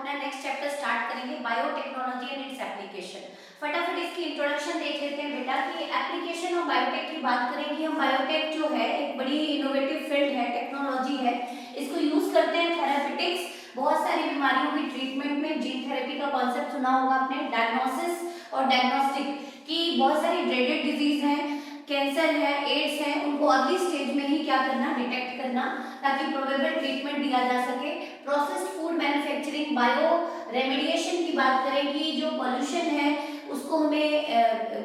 अपना next chapter start करेंगे biotechnology and its application. फटाफट इसकी इंट्रोडक्शन देख लेते हैं बेटा कि एप्लीकेशन ऑफ बायोटेक की बात करेंगे हम। बायोटेक जो है एक बड़ी इनोवेटिव फील्ड है, टेक्नोलॉजी है। इसको यूज करते हैं थेरापेटिक्स, बहुत सारी बीमारियों की ट्रीटमेंट में। जीन थेरेपी का कॉन्सेप्ट सुना होगा आपने। डायग्नोसिस और डायग्नोस्टिक की बहुत सारी ड्रेडेड डिजीज हैं, कैंसर है, एड्स है, उनको अर्ली स्टेज में ही क्या करना, डिटेक्ट करना, ताकि प्रोबेबल ट्रीटमेंट दिया जा सके। Processed food manufacturing, bio remediation की बात करें कि जो पॉल्यूशन है उसको हमें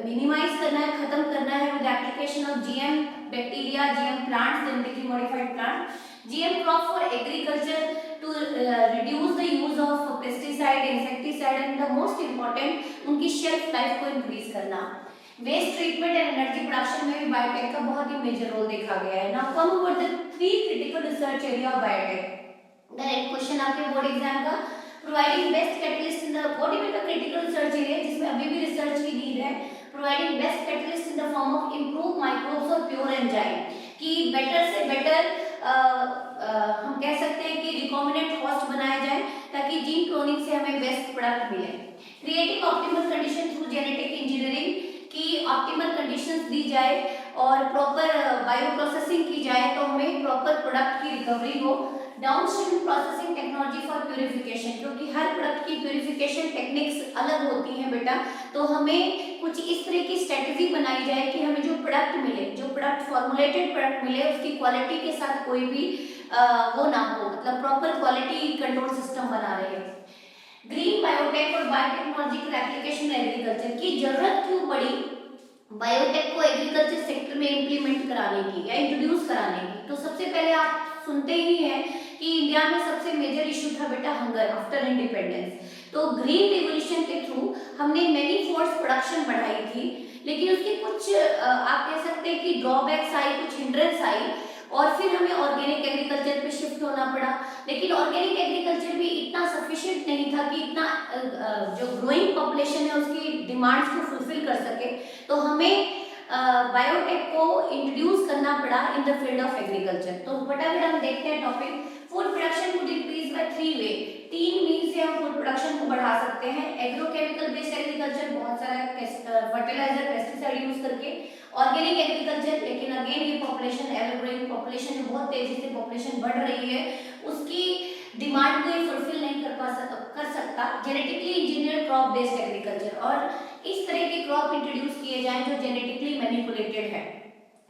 मिनिमाइज करना है, खत्म करना है with application of GM bacteria, GM plants, genetically modified plant, GM crop for agriculture to reduce the use of pesticide, insecticide and the most important उनकी शेल्फ लाइफ को इंक्रीज करना। Waste treatment and energy production में भी biotech का बहुत ही major role देखा गया है। Now come over the 3 critical research area of biotech. Direct question आपके बोर्ड एग्जाम का, providing best catalyst in the what is the critical research area, जिसमें अभी भी रिसर्च की नीड है। Providing best catalyst in the form of improve microbes और pure enzyme, कि better से बेटर हम कह सकते हैं कि रिकॉम्बिनेंट होस्ट बनाया जाए ताकि जीन क्लोनिंग से हमें बेस्ट प्रोडक्ट मिले। Creating optimal condition through genetic engineering, की ऑप्टिमल कंडीशंस दी जाए और प्रॉपर बायो प्रोसेसिंग की जाए तो हमें प्रॉपर प्रोडक्ट की रिकवरी हो। Downstream processing technology for purification, क्योंकि हर प्रोडक्ट की प्यूरिफिकेशन टेक्निक्स अलग होती हैं बेटा, तो हमें कुछ इस तरह की स्ट्रेटजी बनाई जाए कि हमें जो प्रोडक्ट मिले, जो प्रोडक्ट फॉर्मुलेटेड प्रोडक्ट मिले, उसकी क्वालिटी के साथ कोई भी वो ना हो, मतलब प्रॉपर क्वालिटी कंट्रोल सिस्टम बना रहे। ग्रीन बायोटेक और बायोटेक्नोलॉजिकल एप्लीकेशन एग्रीकल्चर की जरूरत क्यों पड़ी बायोटेक को एग्रीकल्चर सेक्टर में इंप्लीमेंट कराने की या इंट्रोड्यूस कराने की? तो सबसे पहले आप सुनते ही हैं कि इंडिया में सबसे मेजर इशू था बेटा हंगर आफ्टर इंडिपेंडेंस। तो ग्रीन रिवोल्यूशन के थ्रू हमने मैनी फोर्स प्रोडक्शन बढ़ाई थी, लेकिन उसके कुछ आप कह सकते हैं कि ड्रॉबैक्स आई, कुछ हिंड्रेंस आई, और फिर हमें ऑर्गेनिक एग्रीकल्चर पे शिफ्ट होना पड़ा। लेकिन ऑर्गेनिक एग्रीकल्चर भी इतना सफिशिएंट नहीं था कि इतना जो ग्रोइंग पॉपुलेशन है उसकी डिमांड्स को फुलफिल कर सके, तो हमें बायोटेक को इंट्रोड्यूस करना पड़ा in the field of agriculture. तो फटाफट हम देखते हैं topic. Food production could increase by 3 way, 3 mean से हम फूड प्रोडक्शन को बढ़ा सकते हैं। एग्रोकेमिकल बेस्ड एग्रीकल्चर, बहुत सारा फर्टिलाइजर पेस्टिसाइड यूज करके। ऑर्गेनिक एग्रीकल्चर, लेकिन अगेन ये पॉपुलेशन, एवर ग्रोइंग पॉपुलेशन जो बहुत तेजी से पॉपुलेशन बढ़ रही है, उसकी डिमांड को फुलफिल नहीं कर सकता। Genetically engineered crop based agriculture, और इस तरह के क्रॉप इंट्रोड्यूस किए जाएं जो जेनेटिकली मैनिपुलेटेड है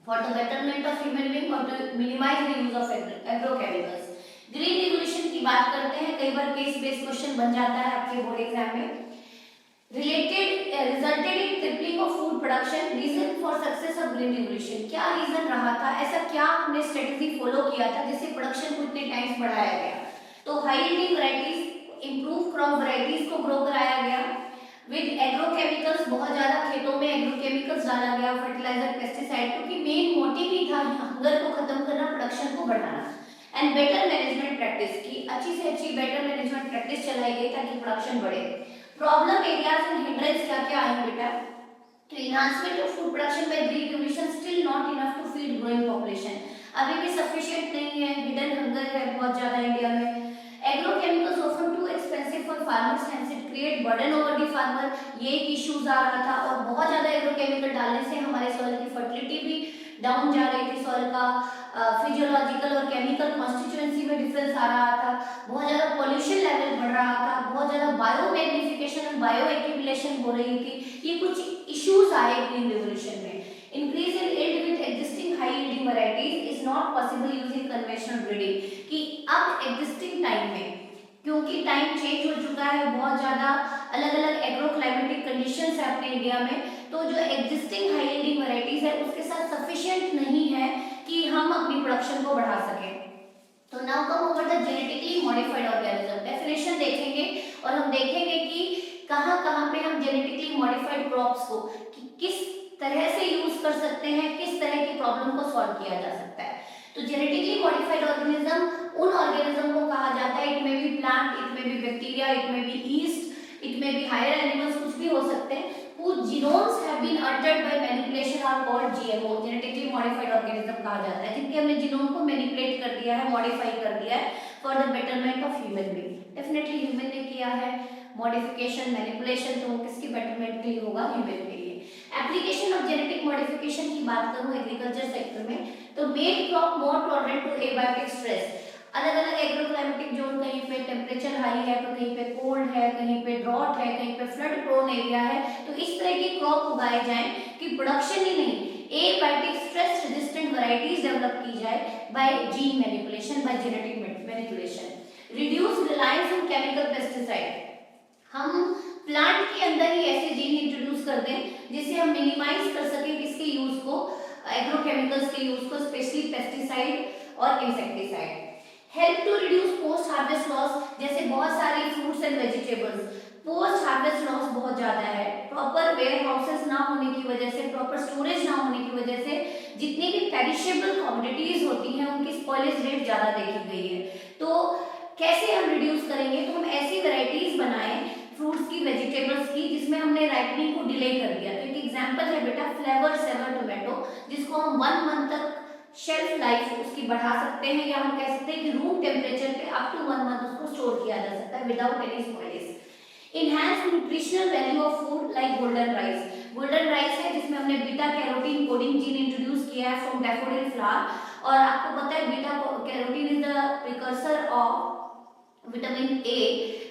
for the betterment of human being और to minimise the use of agrochemicals. Green revolution की बात करते हैं, कई बार केस बेस्ड क्वेश्चन बन जाता है आपके बोर्ड एग्जाम में। resulted in tripling of food production, reason for success of green revolution, क्या रीजन रहा था, ऐसा क्या हमने स्ट्रेटजी फॉलो किया था जिससे प्रोडक्शन को इतने टाइम्स बढ़ाया गया? तो high yielding varieties, improve crop varieties को ग्रो कराया गया विद एग्रोकेमिकल्स, बहुत ज्यादा खेतों में एग्रोकेमिकल्स डाला गया, फर्टिलाइजर पेस्टिसाइड, क्योंकि मेन मोटिव ही था हंगर को खत्म करना, प्रोडक्शन को बढ़ाना। एंड बेटर मैनेजमेंट प्रैक्टिस की अच्छी से अच्छी बेटर मैनेजमेंट प्रैक्टिस चलाई गई ताकि प्रोडक्शन बढ़े। प्रॉब्लम एरियाज एंड हिंड्रेंस क्या क्या आए बेटा? तो enhancement of food production by green revolution still not enough to feed growing population, अभी भी सफिशिएंट नहीं है, हिडन हंगर है बहुत ज्यादा इंडिया में। Agrochemicals often too expensive for farmers hence it create burden over the farmer, ये एक इश्यूज आ रहा था, और बहुत ज्यादा एग्रोकेमिकल डालने से हमारे सॉइल की फर्टिलिटी भी डाउन जा रही थी, सॉइल का फिजियोलॉजिकल और केमिकल कॉन्स्टिट्यूएंसी में डिफरेंस आ रहा था, बहुत ज्यादा पॉल्यूशन लेवल बढ़ रहा था, बहुत ज्यादा बायो मैग्निफिकेशन और बायो एक्यूमुलेशन हो रही थी। ये कुछ इश्यूज आए ग्रीन रिवोल्यूशन में। Increase in yield with existing high yielding varieties is not possible using conventional breeding, कि अब एग्जिस्टिंग टाइम में, क्योंकि टाइम चेंज हो चुका है, बहुत ज्यादा अलग अलग एग्रो क्लाइमेटिक कंडीशंस है अपने इंडिया में, तो जो एग्जिस्टिंग हाई यील्डिंग वैरायटीज है उसके साथ सफिशिएंट नहीं है कि हम अपनी प्रोडक्शन को बढ़ा सकें। तो now come over the genetically modified organism. Definition देखेंगे और हम देखेंगे कि कहां-कहां पे हम जेनेटिकली मॉडिफाइड क्रॉप्स को किस तरह से यूज कर सकते हैं, किस तरह की प्रॉब्लम को सॉल्व किया जा सकता है। तो जेनेटिकली मॉडिफाइड ऑर्गेनिज्म उन ऑर्गेनिज्म को कहा जाता है, इट में बी प्लांट, इट में बी बैक्टीरिया, इट में बी यीस्ट, इट में बी हायर एनिमल्स, कुछ भी हो सकते हैं, whose genomes have been altered by manipulation are called GMO, genetically modified organism कहा जाता है, जिनके हमने जीनोम को मैनिपुलेट कर दिया है, मॉडिफाई कर दिया है for the betterment of human being. Definitely human ने किया है मॉडिफिकेशन, मैनिपुलेशन, तो किसके बेटरमेंट के लिए होगा? ह्यूमन के लिए। एप्लीकेशन ऑफ जेनेटिक मॉडिफिकेशन की बात करूं एग्रीकल्चर सेक्टर में, तो made crop more tolerant to abiotic stress. अलग अलग एग्रोक्लाइमेटिक जोन, कहीं पे टेम्परेचर हाई है तो कहीं पे कोल्ड है, कहीं पे ड्रॉट है, कहीं पे फ्लड प्रोन एरिया है, तो इस तरह की क्रॉप उगाए जाएं कि प्रोडक्शन ही नहीं, abiotic stress resistant varieties develop की जाए by gene manipulation, by genetic manipulation. Reduce reliance on chemical pesticide. हम प्लांट के अंदर ही ऐसे जीन इंट्रोड्यूस कर दें जिससे हम मिनिमाइज कर सकें किसके यूज को? एग्रोकेमिकल्स के यूज को, स्पेशली पेस्टिसाइड और insecticide. Help to reduce post harvest loss, जैसे बहुत सारी fruits and vegetables post harvest loss बहुत ज्यादा है, प्रॉपर वेयर हाउसेस ना होने की वजह से, प्रॉपर स्टोरेज ना होने की वजह से जितनी भी पेरिशेबल कमोडिटीज होती हैं उनकी स्पॉइलेज रेट ज्यादा देखी गई है। तो कैसे हम रिड्यूस करेंगे? तो हम ऐसी वैरायटीज बनाएं फ्रूट्स की, वेजिटेबल्स की, जिसमें हमने राइपनिंग को डिले कर दिया। तो एक एग्जांपल है बेटा फ्लेवर सेवर टोमेटो, जिसको हम 1 मंथ तक शेल्फ लाइफ उसकी बढ़ा सकते हैं, या हम कह सकते हैं कि रूम टेम्परेचर पे अप टू 1 मंथ उसको स्टोर किया जा सकता है without any spoilage. Enhance nutritional value of food like golden rice. Golden rice है जिसमें हमने beta carotene coding gene introduce किया है फ्रॉम डैफोडिल फ्लावर, और आपको पता है beta carotene is the precursor of vitamin A.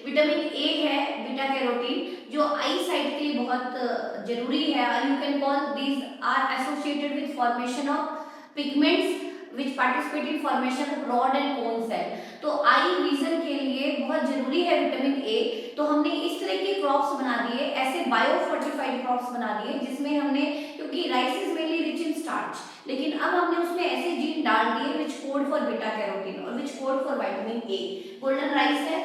Vitamin A है बीटा कैरोटीन जो आई साइट के लिए बहुत जरूरी है। You can call these are associated with formation of pigments which participate in formation of rod and cone cell। तो eye vision के लिए बहुत जरूरी है विटामिन ए। तो हमने इस तरह के क्रॉप्स बना दिए, ऐसे बायो फोर्टिफाइड क्रॉप्स बना दिए जिसमें हमने, क्योंकि rice is mainly rich in starch, लेकिन अब हमने उसमें ऐसे जीन डाल दिए which code for beta carotene और which code for vitamin A. Golden rice है।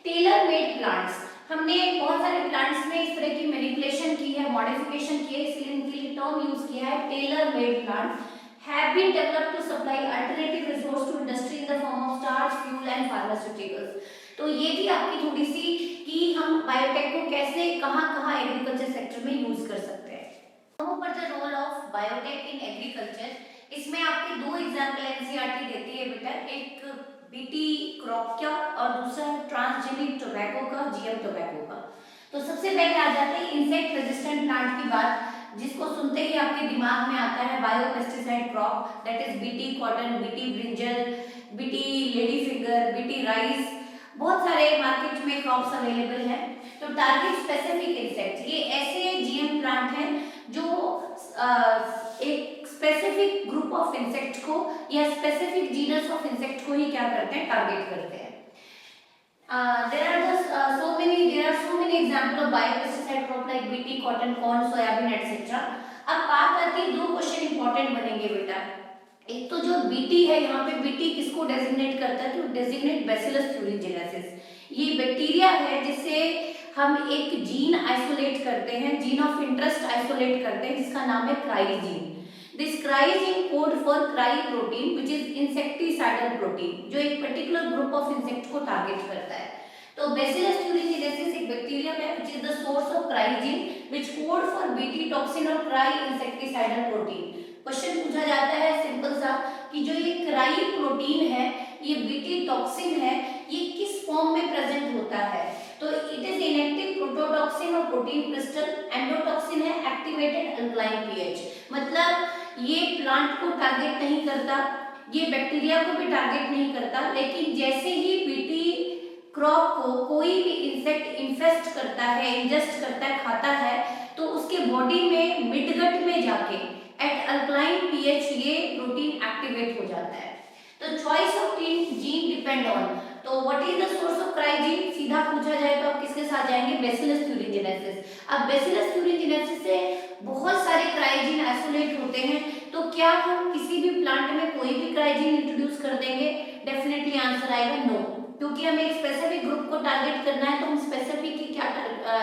टेलर मेड प्लांट्स, हमने बहुत सारे प्लांट्स में इस तरह की मैनिपुलेशन की है, मॉडिफिकेशन की है, इसलिए इनके लिए टर्म यूज किया है tailor made plant. have been developed to supply alternative resource to industry in the form of starch, fuel and pharmaceuticals। तो ये थी आपकी थोड़ी सी कि हम बायोटेक को कैसे कहाँ एग्रीकल्चर सेक्टर में यूज कर सकते हैं। ऊपर the role of biotech in agriculture, इसमें आपके 2 एग्जांपल एनसीईआरटी देती है बेटा, एक बीटी क्रॉप का और दूसरा ट्रांसजेनिक टोबैको का, जीएम टोबैको का। तो सबसे पहले आ जाते हैं इंसेक्ट रेजिस्टेंट प्लांट की बात, जिसको सुनते ही आपके दिमाग में आता है biopesticide crop, that is BT cotton, BT brinjal, BT lady finger, BT rice. बहुत सारे मार्केट में क्रॉप्स अवेलेबल हैं। तो टारगेट स्पेसिफिक इंसेक्ट, ये ऐसे जीएम प्लांट हैं जो एक स्पेसिफिक ग्रुप ऑफ इंसेक्ट को या स्पेसिफिक जीनस ऑफ इंसेक्ट को ही क्या करते हैं? टारगेट करते हैं। There are so many examples of biopesticide crop like BT, cotton, corn, soybean, etc. अब बात आती है, 2 क्वेश्चन इंपॉर्टेंट बनेंगे बेटा। एक तो जो बीटी है, यहाँ पे बीटी किसको डेजिग्नेट करता है? तो डेजिग्नेट बैसिलस thuringiensis। ये बैक्टीरिया है जिससे हम एक जीन आइसोलेट करते हैं, जीन ऑफ इंटरेस्ट आइसोलेट करते हैं, जिसका नाम है क्राइजीन। This cryogene code for cry protein which is insecticidal protein, जो एक पर्टिकुलर ग्रुप ऑफ इंसेक्ट को टारगेट करता है। तो Bacillus thuringiensis एक बैक्टीरिया है which is the source of cryogene which code for Bt toxin और cry insecticidal protein। क्वेश्चन पूछा जाता है सिंपल सा कि जो ये क्राई प्रोटीन है, ये Bt टॉक्सिन है, ये किस फॉर्म में प्रेजेंट होता है? तो इट इज इनएक्टिव प्रोटोटॉक्सिन और प्रोटीन क्रिस्टल। एंडोटॉक्सिन है एक्टिवेटेड अल्कलाइन पीएच। मतलब ये प्लांट को टारगेट नहीं करता, ये बैक्टीरिया को भी टारगेट नहीं करता, लेकिन जैसे ही बीटी क्रॉप को कोई भी इंसेक्ट इन्फेस्ट करता है, इंजेस्ट करता है, खाता है, तो उसके बॉडी में मिडगट में जाके एट अल्कलाइन पीएच ये प्रोटीन एक्टिवेट हो जाता है। तो choice of gene depend on, तो what is the source of cry gene? सीधा पूछा जाए तो आप किसके साथ जाएंगे? Bacillus thuringiensis। अब बैसिलस thuringiensis से बहुत सारे क्राइजीन आइसोलेट होते हैं, तो क्या हम किसी भी प्लांट में कोई भी क्राइजीन इंट्रोड्यूस कर देंगे? डेफिनेटली आंसर आएगा नो, क्योंकि हमें एक स्पेसिफिक ग्रुप को टारगेट करना है, तो हम स्पेसिफिक ही क्या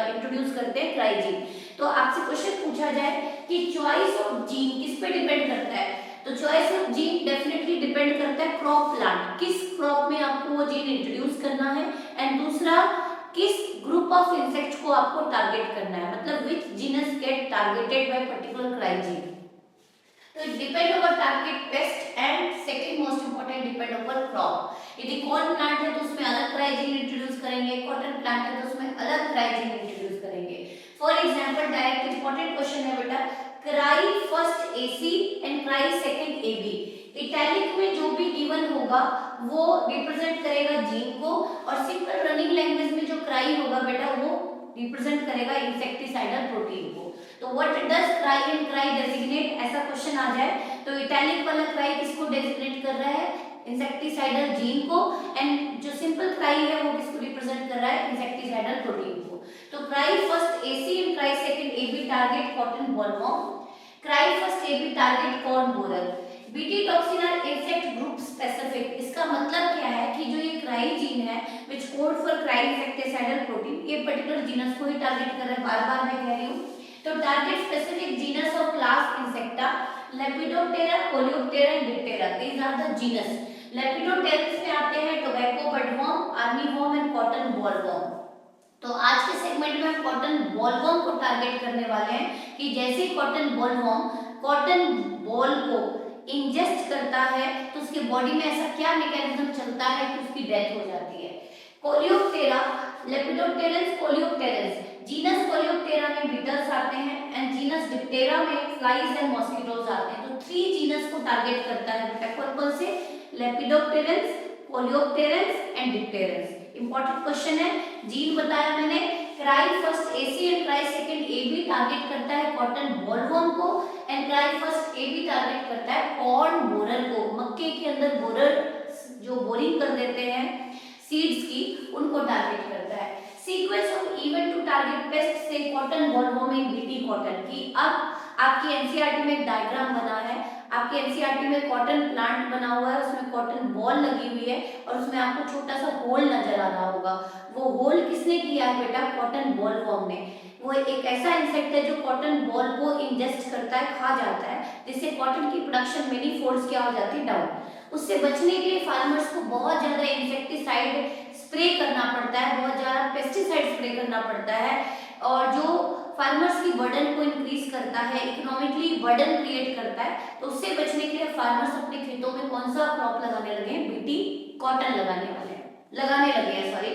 इंट्रोड्यूस करते हैं? क्राइजीन। तो आपसे क्वेश्चन पूछा जाए कि चॉइस ऑफ जीन किस पे डिपेंड करता है? तो choice of gene definitely depend करता है क्रॉप प्लांट, किस क्रॉप में आपको वो जीन इंट्रोड्यूस करना है, एंड दूसरा किस ग्रुप ऑफ इंसेक्ट को आपको टारगेट करना है, मतलब which genus get targeted by particular cry gene. तो depend over target pest and second most important depend over crop. यदि कॉर्न प्लांट है तो उसमें अलग क्राइजीन इंट्रोड्यूस करेंगे, कॉटन प्लांट है तो उसमें अलग क्राइजीन इंट्रोड्यूस करेंगे। For example direct important question है बेटा, cry first AC and cry second AB, italic में जो भी गिवन होगा वो रिप्रेजेंट करेगा जीन को, और सिंपल रनिंग लैंग्वेज में जो क्राई होगा बेटा वो रिप्रेजेंट करेगा इंसेक्टिसाइडल प्रोटीन को। तो what does cry and cry designate, ऐसा क्वेश्चन आ जाए तो इटैलिक वाला क्राई किसको डेजिग्नेट कर रहा है, इंसेक्टिसाइडल जीन को, एंड जो सिंपल क्राई है वो किसको रिप्रेजेंट कर रहा है, इंसेक्टिसाइडल प्रोटीन को। तो cry first AC and cry second AB target cotton bollworm, cry first AB target corn borer. BT toxin are insect group specific, इसका मतलब क्या है कि जो ये क्राई जीन है which code for cry insecticidal protein, ये पर्टिकुलर जीनस को ही टारगेट कर रहा है, बार-बार मैं कह रही हूं। तो target specific genus of class Insecta, Lepidoptera, Coleoptera and Diptera, these are the genus. Lepidopterous में आते हैं tobacco budworm, armyworm and cotton bollworm. तो आज के सेगमेंट में हम कॉटन बॉलवर्म को टारगेट करने वाले हैं कि जैसे कॉटन बॉलवर्म कॉटन बॉल को इंजेस्ट करता है तो उसके बॉडी में ऐसा क्या मैकेनिज्म चलता है कि उसकी डेथ हो जाती है। कोलियोप्टेरा, लेपिडोप्टेरस, कोलियोप्टेरस, जीनस कोलियोप्टेरा में बीटल्स आते हैं एंड जीनस डिप्टेरा में फ्लाइज एंड मॉस्किटोज आते हैं। तो 3 जीनस को टारगेट करता है बेटा, कौन-कौन से, lepidopterous, coleopterous and dipterous. Important question है, जीन बताया मैंने, cry first AC and cry second AB target करता है कॉटन बॉलवर्म को, and cry first AB target करता है कॉर्न बोरर को। मक्के के अंदर बोरर जो बोरिंग कर देते हैं सीड्स की, उनको टारगेट करता है। Sequence of event to target pest से cotton bollworm in BT cotton की। अब आपकी एनसीईआरटी में एक डायग्राम बना है, आपके एनसीईआरटी में कॉटन प्लांट बना हुआ है, उसमें कॉटन बॉल लगी हुई है और उसमें आपको छोटा सा होल नजर आ रहा होगा। वो होल किसने किया है बेटा, कॉटन बॉलवर्म ने। वो एक ऐसा इंसेक्ट है जो कॉटन बॉल को इंजेस्ट करता है, खा जाता है, जिससे कॉटन की प्रोडक्शन मेनी फोल्ड्स क्या हो जाती है, डाउन। उससे बचने के लिए फार्मर्स को बहुत ज्यादा इंसेक्टिसाइड स्प्रे करना पड़ता है, बहुत ज्यादा पेस्टिसाइड स्प्रे करना पड़ता है, और जो फार्मर्स की बर्डन को इंक्रीज करता है, इकोनॉमिकली बर्डन क्रिएट करता है। तो उससे बचने के लिए फार्मर्स अपने खेतों में कौन सा क्रॉप लगाने लगे हैं, बीटी कॉटन लगाने लगे हैं सॉरी।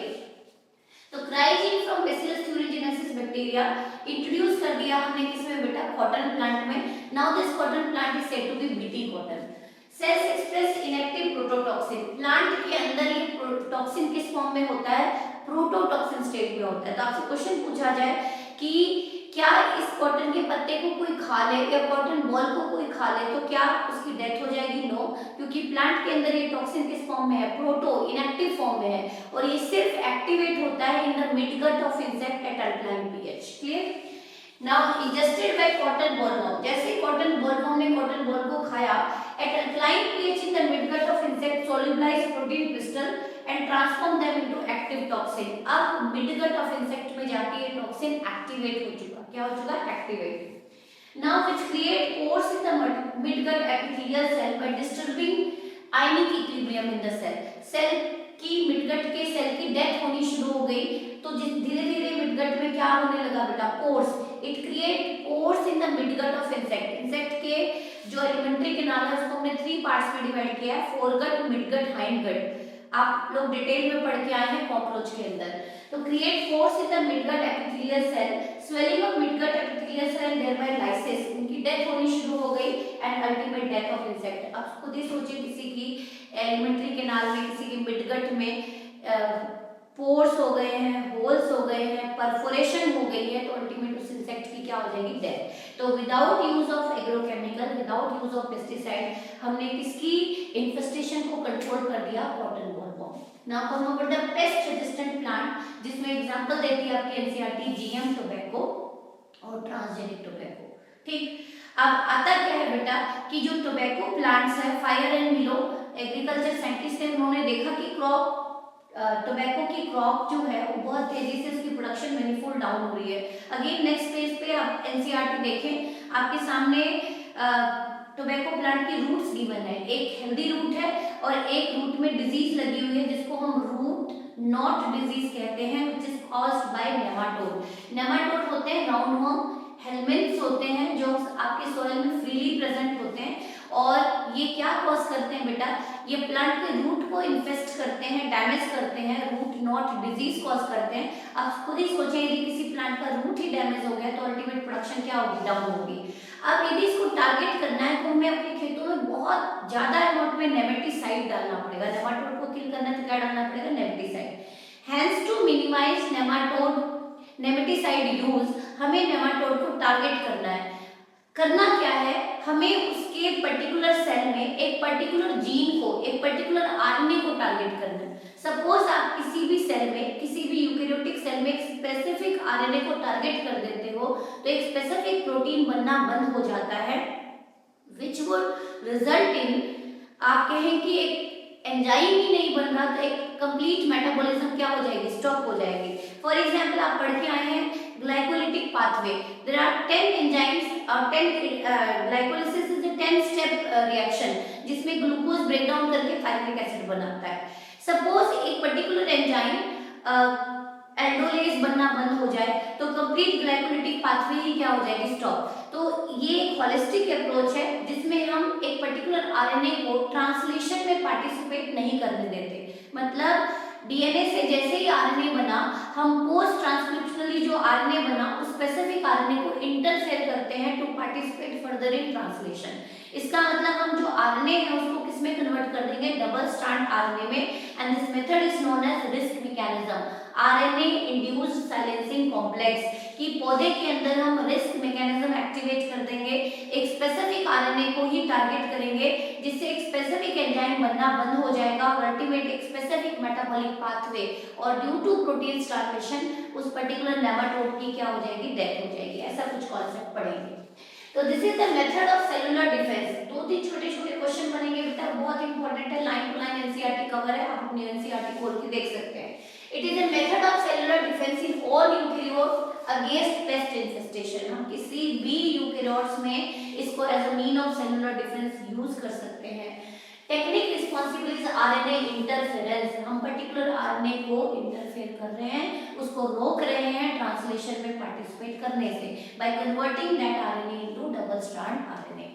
तो cry gene from bacillus thuringiensis bacteria introduce कर दिया हमने किसमें बेटा, कॉटन प्लांट में। Now this cotton plant is said to be BT cotton. Cells express inactive prototoxin, plant के अंदर ये टॉक्सिन किस फॉर्म में होता है, प्रोटोटॉक्सिन स्टेट में होता है। तो आपसे क्वेश्चन पूछा जाए कि क्या इस कॉटन के पत्ते को कोई खा ले या कॉटन बॉल को कोई खा ले तो क्या उसकी डेथ हो जाएगी, नो, क्योंकि प्लांट के अंदर ये टॉक्सिन किस फॉर्म में है, प्रोटो इनएक्टिव फॉर्म में है, और ये सिर्फ एक्टिवेट होता है in the midgut of insect at alkaline pH. Clear. Now ingested by cotton bollworm, जैसे कॉटन बॉलवर्म ने कॉटन बॉल को खाया, at alkaline pH in the midgut of insect solubilize protein crystal and transform them into active toxin. अब midgut of insect में जाके ये toxin activate हो चुका, क्या हो चुका, activate. Now which create pores in the midgut epithelial cell by disturbing ionic equilibrium in the cell। Cell की मिडगट के सेल की डेथ होनी शुरू हो गई, तो धीरे धीरे मिडगट में क्या होने लगा बेटा, pores. It create pores in the midgut of insect. Insect के जो एलिमेंट्री कैनाल है उसको हमने 3 पार्ट्स में डिवाइड किया है, फोरगट, मिडगट, हाइंडगट। आप लोग डिटेल में पढ़ के आए हैं कॉकरोच के अंदर। तो create force in the midgut epithelial cell, swelling of midgut epithelial cell and thereby lysis, उनकी डेथ होनी शुरू हो गई and ultimate death of insect. अब खुद ही सोचिए किसी की एलिमेंट्री कैनाल में, किसी की मिडगट में पोर्स हो गए हैं, होल्स हो गए हैं, परफोरेशन हो गई है, तो अल्टीमेट उस इंसेक्ट की क्या हो जाएगी, डेथ। तो without use of agrochemical, without use of pesticide, हमने किसकी इन्फेस्टेशन को कंट्रोल कर दिया, cotton bollworm. Now come over the pest resistant plant, जिसमें एग्जांपल देती है आपकी एनसीईआरटी जीएम टोबैको और ट्रांसजेनिक टोबैको। ठीक, अब आता क्या है बेटा कि जो टोबैको प्लांट्स है, फायर एंड मिलो एग्रीकल्चर साइंटिस्ट है, उन्होंने देखा कि क्रॉप टोबैको की क्रॉप जो है वो बहुत तेजी से उसकी प्रोडक्शन मैनीफोल्ड डाउन हो रही है। अगेन नेक्स्ट पेज पे आप एनसीईआरटी देखें, आपके सामने टोबैको प्लांट की रूट्स गिवन है, एक हेल्दी रूट है और एक रूट में डिजीज लगी हुई है जिसको हम रूट नॉट डिजीज कहते हैं, which is caused by nematode. Nematode होते हैं राउंड वर्म, हेलमिन्थ्स होते हैं जो आपके सॉइल में फ्रीली प्रेजेंट होते हैं, और ये क्या कॉज करते हैं बेटा, ये प्लांट के रूट को इन्फेस्ट करते हैं, डैमेज करते हैं, रूट नॉट डिजीज कॉज करते हैं। आप खुद ही सोचें, यदि किसी प्लांट का रूट ही डैमेज हो गया तो अल्टीमेट प्रोडक्शन क्या होगी, डाउन होगी। अब यदि इसको टारगेट करना है तो हमें अपने खेतों में बहुत ज्यादा अमाउंट में नेमेटिसाइड डालना पड़ेगा। नेमाटोड को किल करना है तो क्या डालना पड़ेगा, नेमेटिसाइड। हेंस टू मिनिमाइज नेमेटिसाइड यूज, हमें नेमाटोड को टारगेट करना है। करना क्या है, हमें उसके पर्टिकुलर सेल में एक पर्टिकुलर जीन को, एक पर्टिकुलर आरएनए को टारगेट करना है। सपोज आप किसी भी सेल में, किसी भी यूकेरियोटिक सेल में एक स्पेसिफिक आरएनए को टारगेट कर देते हो तो एक स्पेसिफिक प्रोटीन बनना बंद हो जाता है, विच वुड रिजल्ट इन, आप कहें कि एक एंजाइम ही नहीं बन रहा तो एक कंप्लीट मेटाबॉलिज्म क्या हो जाएगी, स्टॉप हो जाएगी। फॉर एग्जांपल आप पढ़ के आए हैं glycolytic pathway, there are 10 enzymes, 10 glycolysis is a 10 step reaction जिसमें ग्लूकोज ब्रेक डाउन करके पैरिक एसिड बनाता है। सपोज एक पर्टिकुलर एंजाइम एल्डोलेज बनना बंद हो जाए तो कंप्लीट ग्लाइकोलिटिक पाथवे ही क्या हो जाएगी, स्टॉप। तो ये एक होलिस्टिक अप्रोच है जिसमें हम एक पर्टिकुलर आरएनए को ट्रांसलेशन में पार्टिसिपेट नहीं करने देते। मतलब डीएनए से जैसे ही आरएनए बना, हम पोस्ट ट्रांसक्रिप्शनली जो आरएनए बना उस स्पेसिफिक आरएनए को इंटरफेयर करते हैं to participate further in translation. इसका मतलब हम जो आरएनए है उसको किसमें कन्वर्ट कर देंगे, डबल स्ट्रैंड आरएनए में, and this method is known as RISC mechanism, RNA induced silencing complex, कि पौधे के अंदर हम रिस्क मैकेनिज्म एक्टिवेट कर देंगे, एक स्पेसिफिक आरएनए को ही टारगेट करेंगे जिससे एक स्पेसिफिक एंजाइम बनना बंद हो जाएगा और अल्टीमेट एक स्पेसिफिक मेटाबॉलिक पाथवे, और ड्यू टू प्रोटीन स्टार्वेशन उस पर्टिकुलर नेमाटोड की क्या हो जाएगी, डेथ हो जाएगी। ऐसा कुछ कॉन्सेप्ट पढ़ेंगे। तो this is the method of cellular defence. दो तीन छोटे छोटे क्वेश्चन बनेंगे बेटा, बहुत इंपॉर्टेंट है, line to line NCERT cover है, आप अपनी एनसीईआरटी खोल के देख सकते हैं। It is a method of cellular defence in all eukaryote against pest infestation. हम किसी भी यूकेरियोट्स में इसको as a mean of cellular defence use कर सकते हैं। Technique responsible is RNA interference, हम पर्टिकुलर आरएनए को इंटरफेयर कर रहे हैं, उसको रोक रहे हैं ट्रांसलेशन में पार्टिसिपेट करने से, by converting that RNA into double strand RNA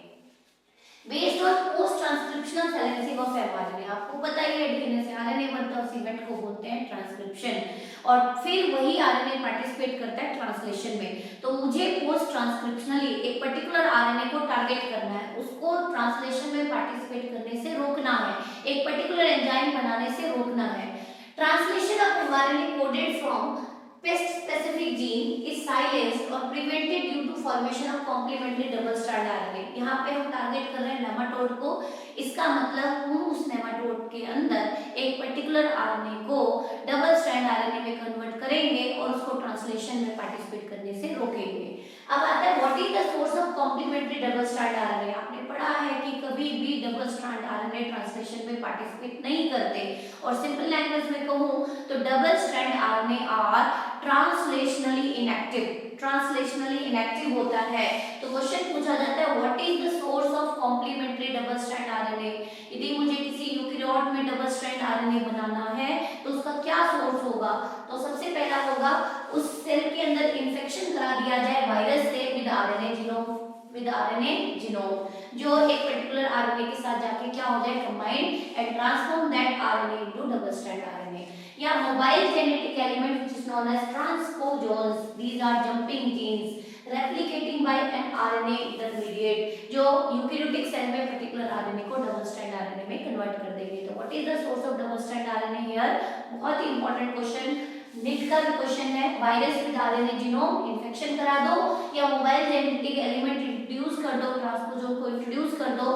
based on post transcriptional silencing of mRNA. आपको पता ही है डीएनए से आरएनए बनता है, उस इवेंट को बोलते हैं ट्रांसक्रिप्शन, और फिर वही आरएनए पार्टिसिपेट करता है ट्रांसलेशन में। तो मुझे पोस्ट ट्रांसक्रिप्शनली एक पर्टिकुलर आरएनए को टारगेट करना है, उसको ट्रांसलेशन में पार्टिसिपेट करने से रोकना है, एक पर्टिकुलर एंजाइम बनाने से रोकना है। Translation of mRNA coded from pest specific gene is silenced और prevented due to formation of complementary double strand RNA. यहाँ पे हम टारगेट कर रहे हैं नेमाटोड को, इसका मतलब हम उस नेमाटोड के अंदर एक पर्टिकुलर आरएनए को डबल स्ट्रैंड आरएनए में कन्वर्ट करेंगे और उसको ट्रांसलेशन में पार्टिसिपेट करने से रोकेंगे। अब आता है what is the source of complementary double strand RNA. आपने पढ़ा है कि कभी भी डबल स्ट्रैंड आरएनए ट्रांसलेशन में पार्टिसिपेट नहीं करते, और सिंपल लैंग्वेज में कहूं तो double strand RNA are translationally inactive, translationally inactive होता है। तो क्वेश्चन पूछा जाता है what is the source of complementary double strand RNA. यदि मुझे किसी यूकेरियोट में डबल स्ट्रैंड आरएनए बनाना है तो उसका क्या सोर्स होगा, तो सबसे पहला होगा उस सेल के अंदर इंफेक्शन करा दिया जाए वायरस से with RNA genome, with RNA genome, जो एक पर्टिकुलर आरएनए के साथ जाके क्या हो जाए, combine and transform that RNA into double strand RNA. या mobile genetic element which is known as transposons, these are jumping genes replicating by an RNA intermediate, जो यूकेरियोटिक सेल में पर्टिकुलर आरएनए को डबल स्ट्रैंड आरएनए में convert कर देंगे। तो what is the source of double strand RNA here, बहुत ही important question, NEET का भी क्वेश्चन है। Virus with RNA genome infection करा दो, या मोबाइल जेनेटिक एलिमेंट इंट्रोड्यूस कर दो, ट्रांसपोजोन को इंट्रोड्यूस कर दो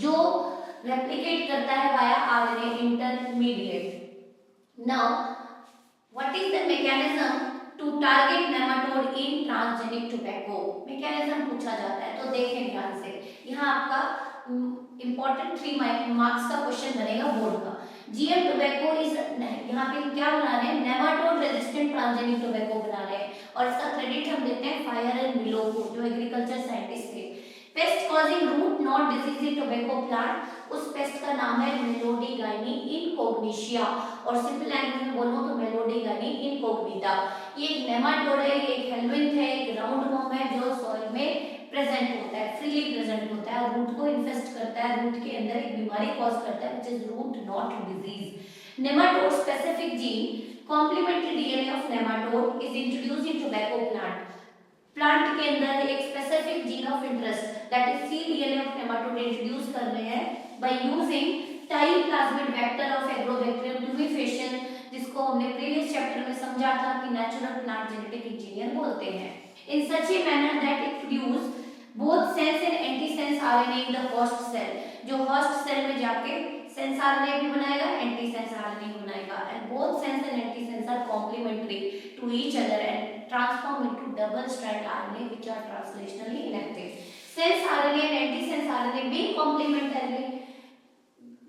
जो रेप्लिकेट करता है via RNA intermediate. Now what is the mechanism to target nematode in transgenic tobacco, mechanism पूछा जाता है। तो देखें ध्यान से, यहाँ आपका इंपॉर्टेंट 3 मार्क्स का क्वेश्चन बनेगा बोर्ड का। जीएम टोबैको इज, यहाँ पे क्या बना रहे हैं, नेमाटोड रेजिस्टेंट ट्रांसजेनिक टोबैको बना रहे हैं, और इसका क्रेडिट हम देते हैं फायर एंड मिलो को, जो एग्रीकल्चर साइंटिस्ट थे। Pest causing root knot disease in tobacco plant, उस पेस्ट का नाम है मेलोडी गाइनी इनकोग्निशिया, और सिंपल लैंग्वेज में बोलूं तो मेलोडी गाइनी इनकोग्निटा। बीटा। ये एक नेमाटोड है, एक हेलमिंथ है, एक राउंड वॉर्म है जो सॉइल में प्रेजेंट होता है, फ्रीली प्रेजेंट होता है और रूट को इन्फेस्ट करता है, रूट के अंदर एक बीमारी कॉज करता है which is root knot disease. Nematode specific gene complementary DNA of nematode is introduced in tobacco plant. Plant के अंदर एक specific gene of interest that is c DNA of nematode introduce कर रहे हैं by using Ti plasmid vector of Agrobacterium tumefaciens, जिसको हमने previous chapter में समझा था कि नेचुरल प्लांट जेनेटिक इंजीनियर बोलते हैं। In such a manner that it produce both sense and antisense RNA in the host cell, जो होस्ट सेल में जाके सेंस आरएनए भी बनाएगा, एंटीसेंस आरएनए भी बनाएगा, and both sense and antisense are complementary to each other and transform into double strand RNA which are translationally inactive. Sense RNA and antisense RNA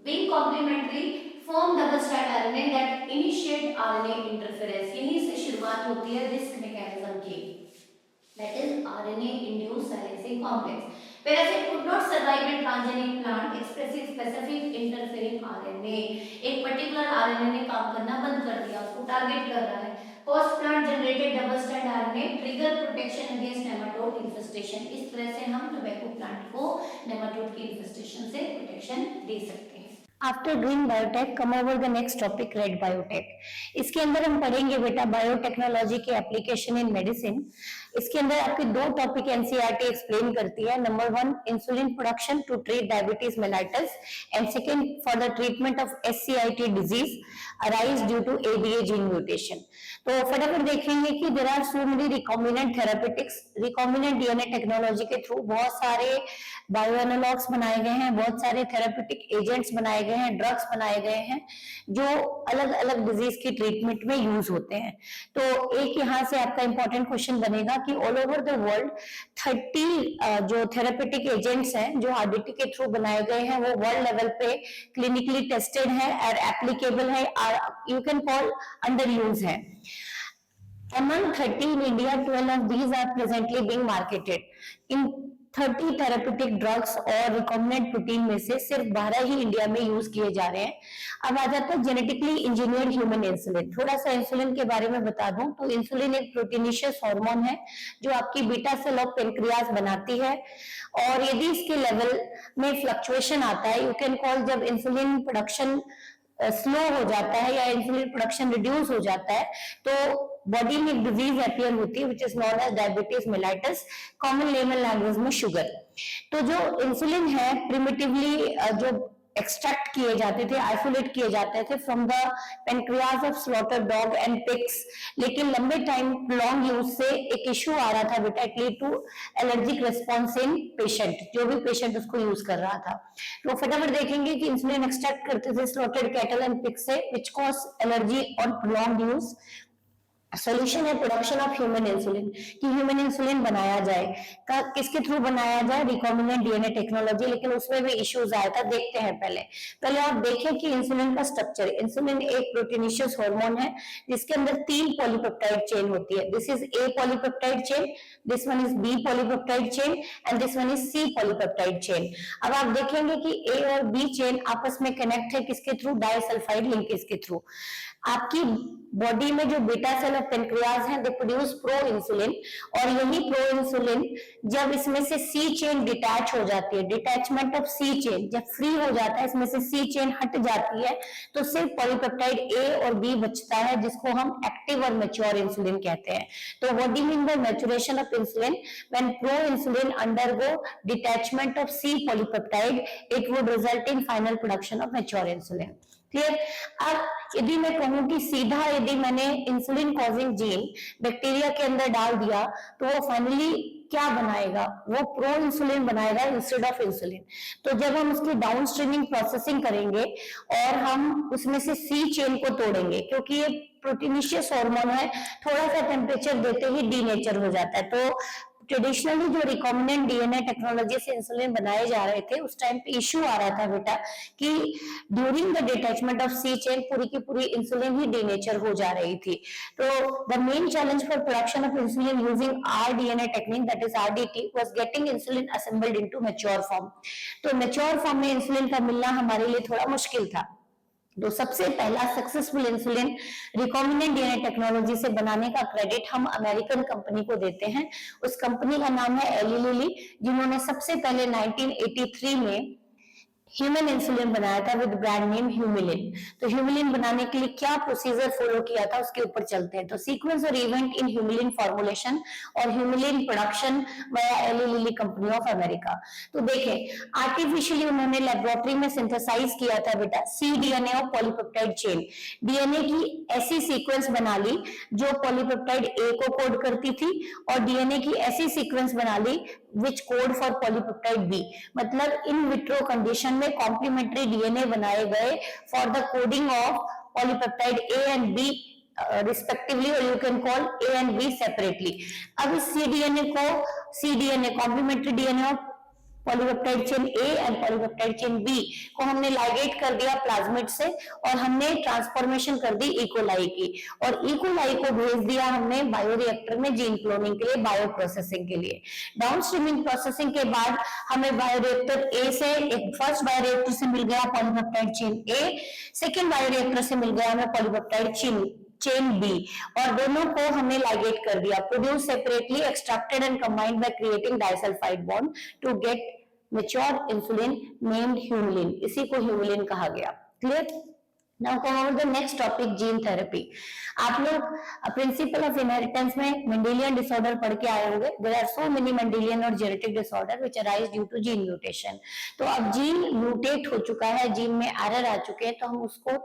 being complementary form double strand RNA that initiate RNA interference। यहीं से शुरुआत होती है risk mechanism की, that is RNA induced silencing complex। Parasite could not survive in transgenic plant expressing specific interfering RNA। एक particular RNA ने काम करना बंद कर दिया, उसको टारगेट कर रहा है। Host plant generated double strand RNA trigger protection against nematode infestation। इस तरह से हम टोबैको प्लांट को नेमाटोड की इन्फेस्टेशन से प्रोटेक्शन दे सकते हैं। After doing biotech come over the next topic red biotech. इसके अंदर हम पढ़ेंगे बेटा बायोटेक्नोलॉजी के एप्लीकेशन इन मेडिसिन। इसके अंदर आपके दो टॉपिक एनसीईआरटी एक्सप्लेन करती है। Number 1 insulin production to treat diabetes mellitus and second for the treatment of SCID disease arise due to ADA gene mutation. तो फटाफट देखेंगे कि there are so many recombinant therapeutics. Recombinant DNA technology के through बहुत सारे bio analogues बनाए गए हैं, बहुत सारे थेरापेटिक एजेंट्स बनाए गए हैं, ड्रग्स बनाए गए हैं जो अलग अलग डिजीज की ट्रीटमेंट में यूज होते हैं। तो एक यहाँ से आपका इंपॉर्टेंट क्वेश्चन बनेगा कि ऑल ओवर द वर्ल्ड 30 जो थेरापेटिक एजेंट्स हैं जो आरडीटी के थ्रू बनाए गए हैं वो वर्ल्ड लेवल पे क्लिनिकली टेस्टेड है और एप्लीकेबल है, you can call under use है। Among 30 in India, 12 of these are presently being marketed. In 30 therapeutic drugs और रिकॉम्बिनेंट प्रोटीन में से सिर्फ 12 ही इंडिया में यूज किए जा रहे हैं। अब आ जाता है जेनेटिकली इंजीनियर्ड ह्यूमन इंसुलिन। थोड़ा सा इंसुलिन के बारे में बता दूं तो इंसुलिन एक प्रोटीनिशियस हार्मोन है जो आपकी बीटा सेल ऑफ पेनक्रियास बनाती है, और यदि इसके लेवल में फ्लक्चुएशन आता है, यू कैन कॉल, जब इंसुलिन प्रोडक्शन स्लो हो जाता है या इंसुलिन प्रोडक्शन रिड्यूस हो जाता है तो बॉडी में एक डिजीज अपीयर होती है which is known as diabetes mellitus, common layman language में शुगर। तो जो इंसुलिन है प्रिमिटिवली जो एक्सट्रैक्ट किए जाते थे, आइसोलेट किए जाते थे from the pancreas of slaughter dog and pigs, लेकिन लंबे टाइम लॉन्ग यूज से एक इश्यू आ रहा था बेटा, it lead to allergic response in patient, जो भी पेशेंट उसको यूज कर रहा था। तो फटाफट देखेंगे कि इंसुलिन एक्सट्रैक्ट करते थे स्लॉटेड कैटल एंड पिग्स से which cause allergy on prolonged use. Solution है प्रोडक्शन ऑफ ह्यूमन इंसुलिन, कि ह्यूमन इंसुलिन बनाया जाए, किसके थ्रू बनाया जाए, रिकॉम्बिनेंट डीएनए टेक्नोलॉजी, लेकिन उसमें भी इश्यूज आया था। देखते हैं पहले आप देखें कि इंसुलिन का स्ट्रक्चर। इंसुलिन एक प्रोटीनिशियस हार्मोन है जिसके अंदर 3 पॉलीपेप्टाइड चेन होती है। This is A polypeptide chain, this one is B polypeptide chain and this one is C polypeptide chain. अब आप देखेंगे कि ए और बी चेन आपस में कनेक्ट है किसके थ्रू, डाइसल्फाइड लिंकेज के थ्रू। आपकी बॉडी में जो बीटा सेल ऑफ पेनक्रियाज हैं दे प्रोड्यूस प्रो इंसुलिन, और यही प्रो इंसुलिन जब इसमें से सी चेन डिटैच हो जाती है, डिटैचमेंट ऑफ सी चेन जब फ्री हो जाता है, इसमें से सी चेन हट जाती है तो सिर्फ पॉलीपेप्टाइड ए और बी बचता है जिसको हम एक्टिव और मैच्योर इंसुलिन कहते हैं। तो what do mean by maturation of insulin? When pro insulin undergo detachment of C polypeptide it would result in final production of mature insulin. Clear? अब यदि मैं कहूं कि सीधा यदि मैंने इंसुलिन कॉजिंग जीन बैक्टीरिया के अंदर डाल दिया तो वो फाइनली क्या बनाएगा, वो प्रो इंसुलिन बनाएगा इंस्टेड ऑफ इंसुलिन। तो जब हम उसकी डाउन स्ट्रीमिंग प्रोसेसिंग करेंगे और हम उसमें से सी चेन को तोड़ेंगे, क्योंकि ये प्रोटीनिशियस हार्मोन है, थोड़ा सा टेम्परेचर देते ही डीनेचर हो जाता है। तो ट्रेडिशनली जो रिकॉम्बिनेंट डीएनए टेक्नोलॉजी से इंसुलिन बनाए जा रहे थे उस टाइम पे इश्यू आ रहा था बेटा कि during the detachment of C chain पूरी की पूरी इंसुलिन ही डीनेचर हो जा रही थी। तो the main challenge for production of insulin using r DNA technique that is RDT was getting insulin assembled into mature form. तो मैच्योर फॉर्म में इंसुलिन का मिलना हमारे लिए थोड़ा मुश्किल था। तो सबसे पहला successful insulin recombinant DNA technology से बनाने का क्रेडिट हम अमेरिकन कंपनी को देते हैं। उस कंपनी का नाम है एली लिली, जिन्होंने सबसे पहले 1983 में ह्यूमन इंसुलिन बनाया था विद ब्रांड नेम ह्यूमिलिन। तो ह्यूमिलिन बनाने के लिए क्या प्रोसीजर फॉलो किया था उसके ऊपर चलते हैं। तो सीक्वेंस और इवेंट इन ह्यूमिलिन फॉर्मुलेशन और Humulin production via Eli Lilly company of America. तो देखें, आर्टिफिशियली उन्होंने लेबोरेटरी में सिंथेसाइज किया था बेटा c DNA of polypeptide chain. DNA की ऐसी सीक्वेंस बना ली जो पॉलीपेप्टाइड ए को कोड करती थी और डीएनए की ऐसी सीक्वेंस बना ली which code for polypeptide B. मतलब इन विट्रो कंडीशन में कॉम्प्लीमेंट्री डीएनए बनाए गए for the coding of polypeptide A and B respectively, और you can call A and B separately. अब इस cDNA complementary DNA of polypeptide chain A and polypeptide chain B को हमने ligate कर दिया प्लाज्मिड से और हमने ट्रांसफॉर्मेशन कर दी इकोलाई की, और इकोलाई को भेज दिया हमने बायोरिएक्टर में जीन क्लोनिंग के लिए, बायो प्रोसेसिंग के लिए। डाउनस्ट्रीमिंग प्रोसेसिंग के बाद हमें बायोरिएक्टर ए से फर्स्ट बायोरिएक्टर से मिल गया पॉलीपेप्टाइड चेन ए, सेकेंड बायोरिएक्टर से मिल गया हमें पॉलीपेप्टाइड चेन बी, और दोनों को हमने लाइगेट कर दिया, produce separately, extracted and combined by creating disulphide bond to get mature insulin named Humulin. इसी को ह्यूमिलिन कहा गया। Clear? Now come over the next topic, gene therapy. आप लोग प्रिंसिपल ऑफ इनहेरिटेंस में मेंडेलियन डिसऑर्डर पढ़ के आए होंगे। There are so many Mendelian और genetic disorder which arise due to gene mutation. तो अब जीन म्यूटेट हो चुका है, जीन में एरर आ चुके हैं, तो हम उसको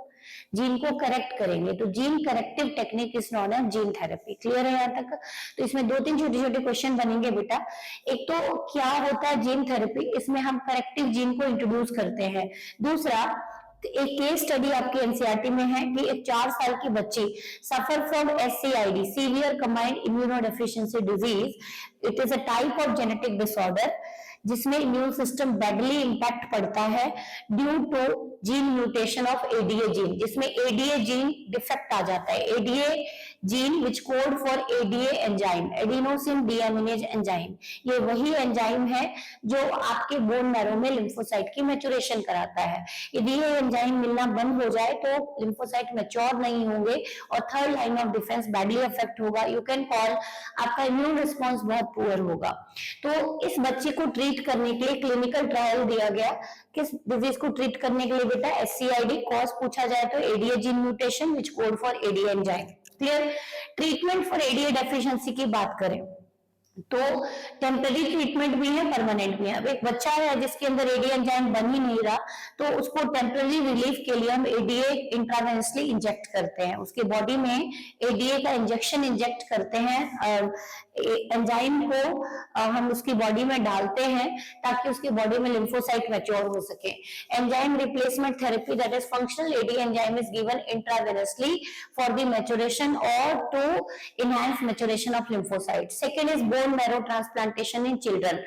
जीन को करेक्ट करेंगे। तो gene corrective technique is known as gene therapy. Clear है यहाँ तक? तो इसमें दो तीन छोटे छोटे क्वेश्चन बनेंगे बेटा। एक तो क्या होता है जीन थेरेपी, इसमें हम करेक्टिव जीन को इंट्रोड्यूस करते हैं। दूसरा, एक केस स्टडी आपके एनसीईआरटी में है कि एक 4 साल की बच्ची suffer from SCID, severe combined immunodeficiency disease. It is a type of genetic disorder जिसमें इम्यून सिस्टम बैडली इंपैक्ट पड़ता है due to gene mutation of ADA gene, जिसमें एडीए जीन डिफेक्ट आ जाता है। ADA gene which code for ADA enzyme, adenosine deaminase enzyme. ये वही enzyme है जो आपके बोन मैरो में लिम्फोसाइट की मैच्योरेशन कराता है। यदि ये एंजाइम मिलना बंद हो जाए तो लिम्फोसाइट मैच्योर नहीं होंगे और third line of defence badly affect होगा। यू कैन कॉल, आपका इम्यून रिस्पॉन्स बहुत पुअर होगा। तो इस बच्चे को ट्रीट करने के लिए क्लिनिकल ट्रायल दिया गया। किस डिजीज को ट्रीट करने के लिए बेटा? एससीआईडी। कॉज पूछा जाए तो ADA gene mutation which code for ADA enzyme. Clear? Treatment for ADA deficiency की बात करें तो टेम्पररी ट्रीटमेंट भी है, परमानेंट भी है। अब एक बच्चा है जिसके अंदर एडीए एंजाइम बन ही नहीं रहा, तो उसको टेम्पररी रिलीफ के लिए हम एडीए इंट्रावेनसली इंजेक्ट करते हैं। उसके बॉडी में एडीए का इंजेक्शन इंजेक्ट करते हैं, एंजाइम को हम उसकी बॉडी में डालते हैं ताकि उसकी बॉडी में लिम्फोसाइट मैच्योर हो सके। Enzyme replacement therapy, that is functional ADA enzyme is given intravenously for the maturation और to enhance maturation of lymphocytes. Second is bone marrow transplantation in children.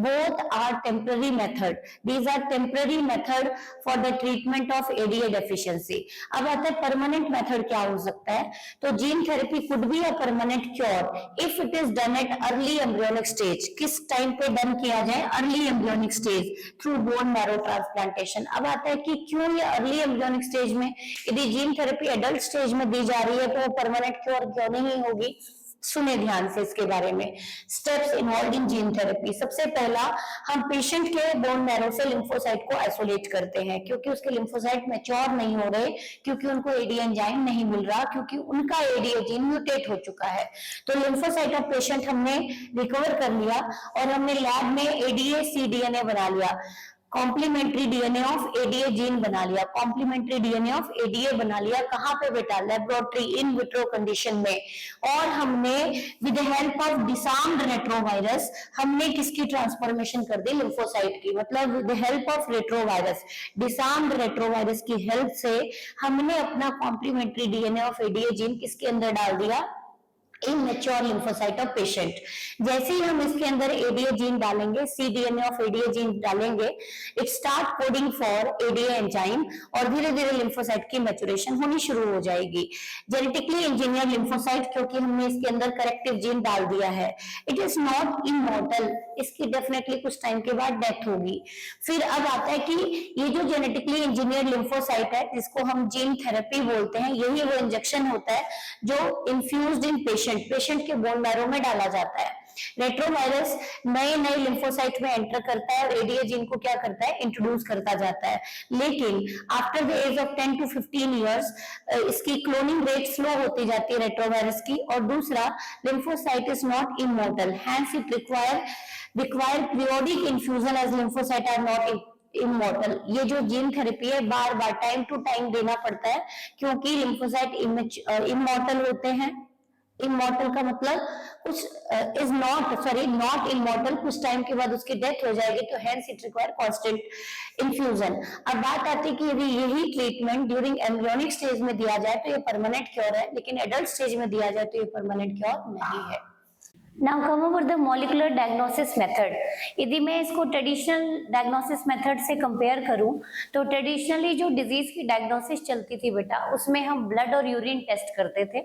Both are temporary method. These are temporary method for the treatment of ADA deficiency. अब आता है permanent method क्या हो सकता है? तो gene therapy could be a permanent cure if it is done at early embryonic stage. किस time पे डन किया जाए? early embryonic stage through bone marrow transplantation. अब आता है कि क्यों ये early embryonic stage में, यदि gene therapy adult stage में दी जा रही है तो permanent cure क्यों नहीं होगी? सुने ध्यान से इसके बारे में। Steps involve in gene therapy. सबसे पहला, हम पेशेंट के बोन मैरो से लिम्फोसाइट को आइसोलेट करते हैं क्योंकि उसके लिम्फोसाइट मैच्योर नहीं हो रहे, क्योंकि उनको एडीए एंजाइम नहीं मिल रहा, क्योंकि उनका एडीए जीन म्यूटेट हो चुका है। तो लिम्फोसाइट ऑफ पेशेंट हमने रिकवर कर लिया और हमने लैब में एडीए cDNA बना लिया, complementary DNA of ADA gene बना लिया, कॉम्प्लीमेंट्री डीएनए ऑफ एडीए बना लिया। कहां पे बेटा? लेबोरेटरी इन विट्रो कंडीशन में। और हमने with the help of disarmed retrovirus हमने किसकी ट्रांसफॉर्मेशन कर दी? लिम्फोसाइट की। मतलब with the help of retrovirus, disarmed retrovirus की हेल्प से हमने अपना complementary DNA of ADA gene किसके अंदर डाल दिया? immature lymphocyte of patient। जैसे ही हम इसके अंदर ADA जीन डालेंगे, cDNA of ADA जीन डालेंगे, it start coding for ADA enzyme और धीरे धीरे lymphocyte की मैचुरेशन होनी शुरू हो जाएगी। जेनेटिकली इंजीनियर lymphocyte, क्योंकि हमने इसके अंदर करेक्टिव जीन डाल दिया है, it is not immortal, इसकी डेफिनेटली कुछ टाइम के बाद डेथ होगी। फिर अब आता है कि ये जो जेनेटिकली इंजीनियर लिम्फोसाइट है, जिसको हम जीन थेरेपी बोलते हैं, यही वो इंजेक्शन होता है जो इन्फ्यूज्ड इन पेशेंट के बोन मैरो में डाला जाता है। रेट्रोवायरस नए नए लिम्फोसाइट में एंटर करता है और एडीए जीन को क्या करता है, इंट्रोड्यूस करता जाता है। लेकिन after the age of 10 to 15 years इसकी क्लोनिंग रेट स्लो होती जाती है रेट्रोवायरस की। और दूसरा, lymphocyte is not immortal, hence it require periodic infusion as lymphocyte are not immortal. ये जो जीन थेरेपी है बार बार टाइम टू टाइम देना पड़ता है, क्योंकि लिम्फोसाइट इमॉर्टल होते हैं। इमॉर्टल का मतलब कुछ नॉट इमॉर्टल, कुछ टाइम के बाद उसकी डेथ हो जाएगी, तो hence it require constant infusion. अब बात आती है कि यदि यही ट्रीटमेंट ड्यूरिंग एम्ब्रियोनिक स्टेज में दिया जाए तो ये परमानेंट क्योर है, लेकिन एडल्ट स्टेज में दिया जाए तो ये परमानेंट क्योर नहीं है। Now come over the molecular diagnosis method। यदि मैं इसको ट्रेडिशनल डायग्नोसिस मेथड से कंपेयर करूं तो ट्रेडिशनली जो डिजीज की डायग्नोसिस चलती थी बेटा, उसमें हम ब्लड और यूरिन टेस्ट करते थे,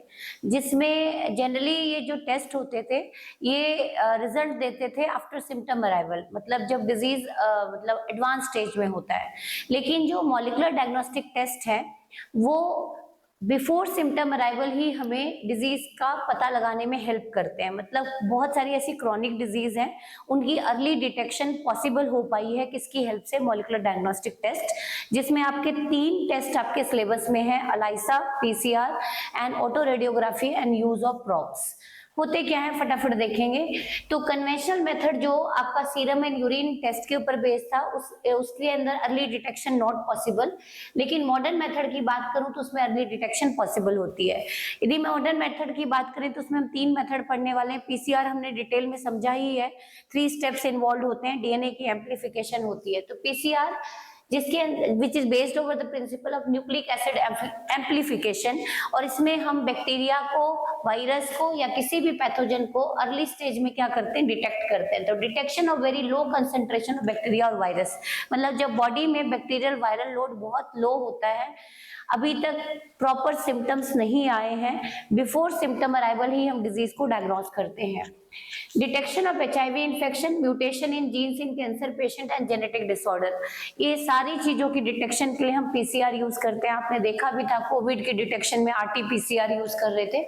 जिसमें जनरली ये जो टेस्ट होते थे ये रिजल्ट देते थे आफ्टर सिम्टम अराइवल, मतलब जब डिजीज मतलब एडवांस स्टेज में होता है। लेकिन जो मॉलिकुलर डायग्नोस्टिक टेस्ट है वो बिफोर सिम्टम अराइवल ही हमें डिजीज का पता लगाने में हेल्प करते हैं। मतलब बहुत सारी ऐसी क्रॉनिक डिजीज हैं, उनकी अर्ली डिटेक्शन पॉसिबल हो पाई है किसकी हेल्प से, मॉलिकुलर डायग्नोस्टिक टेस्ट, जिसमें आपके 3 टेस्ट आपके सिलेबस में है, ELISA, PCR and auto radiography and use of probes. होते क्या है फटाफट देखेंगे। तो कन्वेंशनल मेथड जो आपका सीरम एंड यूरिन टेस्ट के ऊपर बेस्ड था, उसके अंदर अर्ली डिटेक्शन नॉट पॉसिबल। लेकिन मॉडर्न मेथड की बात करूं तो उसमें अर्ली डिटेक्शन पॉसिबल होती है। यदि मॉडर्न मेथड की बात करें तो उसमें हम 3 मेथड पढ़ने वाले हैं। पीसीआर हमने डिटेल में समझा ही है, 3 स्टेप्स इन्वॉल्व होते हैं, डीएनए की एम्प्लीफिकेशन होती है। तो पीसीआर जिसके which is based over the principle of nucleic acid amplification, और इसमें हम बैक्टीरिया को, वायरस को या किसी भी पैथोजन को अर्ली स्टेज में क्या करते हैं, डिटेक्ट करते हैं। तो detection of very low concentration of bacteria और वायरस, मतलब जब बॉडी में बैक्टीरियल वायरल लोड बहुत लो होता है, अभी तक प्रॉपर सिम्टम्स नहीं आए हैं, बिफोर सिम्टम अराइवल ही हम डिजीज को डायग्नोज करते हैं। Detection of HIV infection, mutation in genes in cancer patient and genetic disorder, ये सारी चीजों की डिटेक्शन के लिए हम पीसीआर यूज करते हैं। आपने देखा भी था कोविड के डिटेक्शन में RT-PCR यूज कर रहे थे।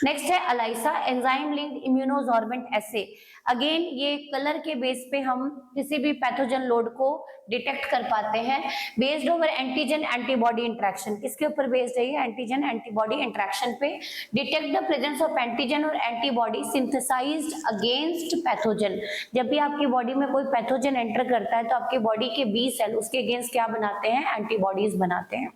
नेक्स्ट है अलाइसा, एंजाइम लिंक्ड इम्यूनोसॉर्बेंट एसे। अगेन ये कलर के बेस पे हम किसी भी पैथोजन लोड को डिटेक्ट कर पाते हैं, based over antigen antibody interaction. किसके ऊपर बेस्ड है ये, एंटीजन एंटीबॉडी इंटरेक्शन पे। Detect the presence of antigen और एंटीबॉडी सिंथेसाइज्ड अगेंस्ट पैथोजन। जब भी आपकी बॉडी में कोई पैथोजन एंटर करता है तो आपकी बॉडी के बी सेल उसके अगेंस्ट क्या बनाते हैं, एंटीबॉडीज बनाते हैं।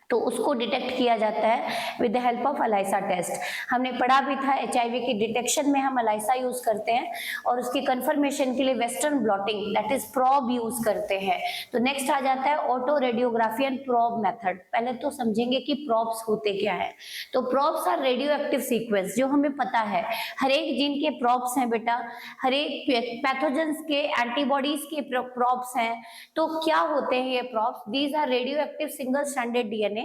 तो उसको डिटेक्ट किया जाता है with the help of ELISA test. हमने पढ़ा भी था HIV की डिटेक्शन में हम अलाइसा यूज करते हैं, और उसकी कंफर्मेशन के लिए western blotting that is probe use करते हैं। तो नेक्स्ट आ जाता है autoradiography and probe method. पहले तो समझेंगे कि प्रोब्स होते क्या है। तो probes are radioactive sequence, जो हमें पता है हर एक जीन के प्रोब्स हैं बेटा, हर एक पैथोजेंस के एंटीबॉडीज के प्रोब्स हैं। तो क्या होते हैं ये probes? These are radioactive single stranded DNA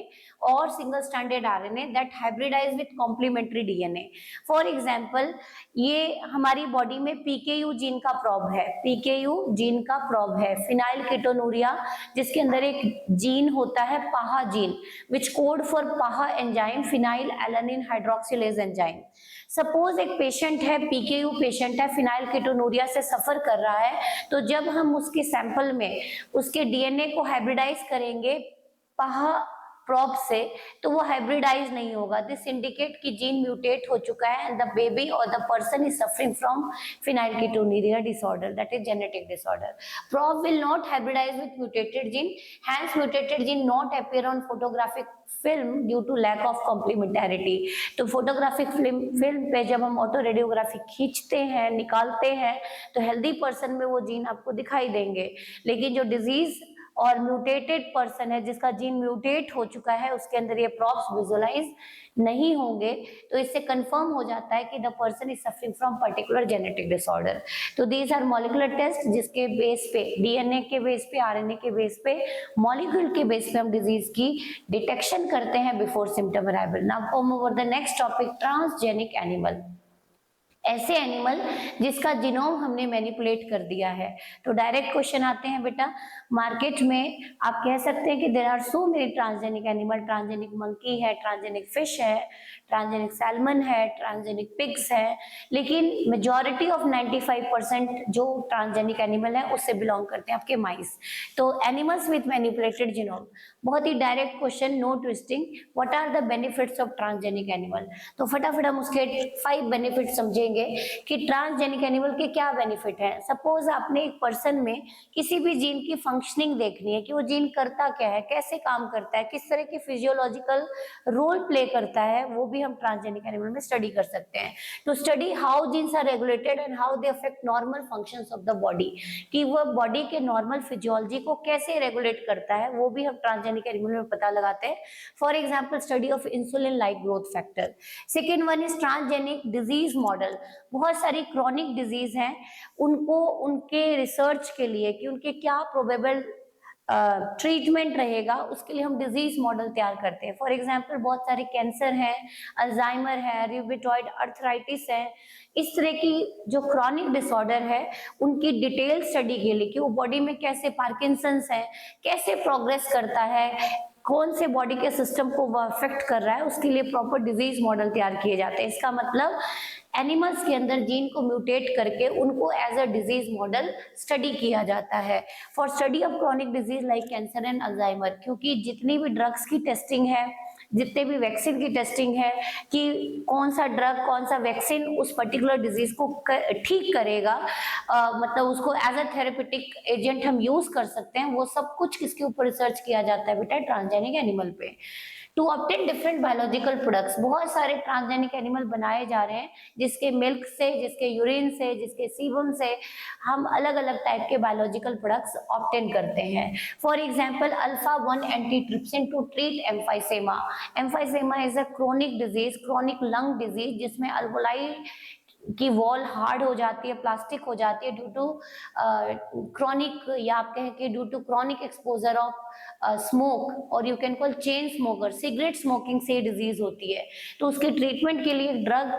और single stranded RNA that hybridize with complementary DNA। For example ये हमारी बॉडी में PKU जीन का प्रोब है, PKU जीन का प्रोब है, फिनाइल कीटोनूरिया, जिसके अंदर एक जीन होता है PAH gene, which code for PAH enzyme, phenylalanine hydroxylase enzyme. Suppose एक पेशेंट है, PKU पेशेंट है, फिनाइल कीटोनूरिया से सफर कर रहा है, तो जब हम उसके सैंपल में उसके DNA को हाइब्रिडाइज करेंगे पाहा प्रोब से, तो वो हाइब्रिडाइज नहीं होगा। दिस इंडिकेट कि जीन म्यूटेट हो चुका है एंड द बेबी और the person is suffering from phenylketonuria disorder, that is genetic disorder. Probe will not hybridise with mutated gene, hence mutated gene not appear on photographic film due to lack of complementarity. तो photographic film पे जब हम auto radiography खींचते हैं, निकालते हैं, तो healthy person में वो जीन आपको दिखाई देंगे। लेकिन जो डिजीज और म्यूटेटेड पर्सन है जिसका जीन म्यूटेट हो चुका है, उसके अंदर ये प्रॉप्स विजुअलाइज नहीं होंगे, तो इससे कंफर्म हो जाता है कि the person is suffering from particular genetic disorder. तो दीज आर मॉलिक्यूलर टेस्ट जिसके बेस पे, डीएनए के बेस पे, आरएनए के बेस पे, मॉलिक्यूल के बेस पे हम डिजीज की डिटेक्शन करते हैं before symptom arrival. Now move over the next topic, transgenic animal. ऐसे एनिमल जिसका जीनोम हमने मैनिपुलेट कर दिया है। तो डायरेक्ट क्वेश्चन आते हैं बेटा, मार्केट में आप कह सकते हैं कि there are so many transgenic animal, transgenic monkey है, ट्रांसजेनिक फिश है, ट्रांसजेनिक सैल्मन है, ट्रांसजेनिक पिग्स है, लेकिन मेजॉरिटी ऑफ 95% जो ट्रांसजेनिक एनिमल है उससे बिलोंग करते हैं आपके माइस। तो एनिमल्स विथ मैनिपुलेटेड जीनोम, बहुत ही direct question, no twisting, what are the benefits of transgenic animal. तो फटाफट हम उसके 5 बेनिफिट समझेंगे कि ट्रांसजेनिक एनिमल के क्या बेनिफिट है। सपोज आपने एक पर्सन में किसी भी जीन की फंक्शनिंग देखनी है कि वो जीन करता क्या है, कैसे काम करता है, किस तरह की फिजियोलॉजिकल रोल प्ले करता है, वो भी हम ट्रांसजेनिक एनिमल में स्टडी कर सकते हैं। To study how genes are regulated and how they affect normal functions of the body, कि वो बॉडी के नॉर्मल फिजियोलॉजी को कैसे रेगुलेट करता है, वो भी हम ट्रांसजेनिक एनिमल में पता लगाते हैं। For example study of insulin like growth factor. Second one is transgenic disease model. बहुत सारी क्रॉनिक डिजीज हैं, उनको उनके रिसर्च के लिए कि उनके क्या प्रोबेबल ट्रीटमेंट रहेगा, उसके लिए हम डिजीज मॉडल तैयार करते हैं। फॉर एग्जांपल बहुत सारे कैंसर है, अल्जाइमर है, रूमेटॉइड अर्थराइटिस है, इस तरह की जो क्रॉनिक डिसऑर्डर है उनकी डिटेल स्टडी के लिए कि वो बॉडी में कैसे, पार्किंसंस है कैसे प्रोग्रेस करता है, कौन से बॉडी के सिस्टम को वो अफेक्ट कर रहा है, उसके लिए प्रॉपर डिजीज मॉडल तैयार किए जाते हैं। इसका मतलब एनिमल्स के अंदर जीन को म्यूटेट करके उनको as a disease model study किया जाता है for study of chronic disease like cancer and Alzheimer. क्योंकि जितनी भी ड्रग्स की टेस्टिंग है, जितने भी वैक्सीन की टेस्टिंग है कि कौन सा ड्रग, कौन सा वैक्सीन उस पर्टिकुलर डिजीज को ठीक करेगा, मतलब उसको एज अ थेरेपेटिक एजेंट हम यूज कर सकते हैं, वो सब कुछ किसके ऊपर रिसर्च किया जाता है बेटा, ट्रांसजेनिक एनिमल पे। To obtain different biological products, बहुत सारे ट्रांसजेनिक एनिमल बनाए जा रहे हैं जिसके मिल्क से, जिसके यूरिन से, जिसके सीबम से हम अलग अलग टाइप के बायोलॉजिकल प्रोडक्ट्स ऑब्टेन करते हैं। For example alpha 1 antitrypsin to treat emphysema. Emphysema is a chronic disease, chronic lung disease, जिसमें अल्वोलाई की वॉल हार्ड हो जाती है, प्लास्टिक हो जाती है ड्यू टू क्रॉनिक, या आप कहें कि due to chronic exposure of smoke, और you can call chain smoker, cigarette smoking से डिजीज होती है। तो उसके ट्रीटमेंट के लिए एक ड्रग